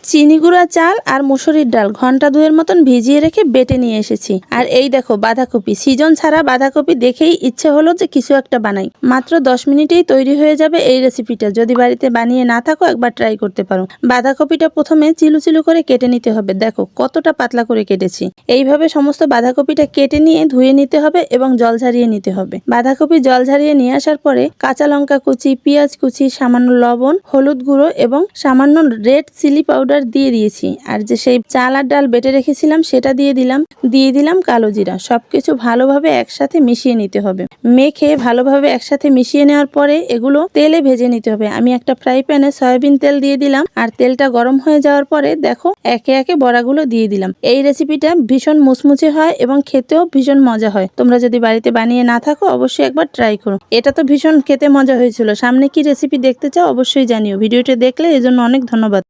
চিনি গুঁড়া চাল আর মুসুরির ডাল ঘন্টা 2 মতন ভিজিয়ে রেখে বেটে নিয়ে এসেছি। আর এই দেখো বাঁধাকপি, সিজন ছাড়া বাঁধাকপি দেখেই ইচ্ছে হলো যে কিছু একটা বানাই। মাত্র 10 মিনিটেই তৈরি হয়ে যাবে এই রেসিপিটা। যদি বাড়িতে বানিয়ে না থাকো একবার ট্রাই করতে পারো। বাঁধাকপিটা প্রথমে চিলু চিলু করে কেটে নিতে হবে। দেখো কতটা পাতলা করে কেটেছি। এইভাবে সমস্ত বাঁধাকপিটা কেটে নিয়ে ধুয়ে নিতে হবে এবং জল ঝরিয়ে নিতে হবে। বাঁধাকপি জল ঝরিয়ে নিয়ে আসার পরে কাঁচা লঙ্কা কুচি, পেঁয়াজ কুচি, সামান্য লবণ, হলুদ গুঁড়ো এবং সামান্য রেড চিলি পাউডার দিয়ে দিয়েছি। আর যে সেই চাল আর ডাল বেটে রেখেছিলাম সেটা দিয়ে দিলাম কালো জিরা। সবকিছু ভালোভাবে একসাথে মিশিয়ে নিতে হবে। মেখে ভালোভাবে একসাথে মিশিয়ে নেওয়ার পরে এগুলো তেলে ভেজে নিতে হবে। আমি একটা ফ্রাই প্যানে সয়াবিন তেল দিয়ে দিলাম। আর তেলটা গরম হয়ে যাওয়ার পরে দেখো একে একে বড়াগুলো দিয়ে দিলাম। এই রেসিপিটা ভীষণ মুচমুচে হয় এবং খেতেও ভীষণ মজা হয়। তোমরা যদি বাড়িতে বানিয়ে না থাকো অবশ্যই একবার ট্রাই করো। এটা তো ভীষণ খেতে মজা হয়েছিল। সামনে কি রেসিপি দেখতে চাও অবশ্যই জানিও। ভিডিওটি দেখলে এজন্য অনেক ধন্যবাদ।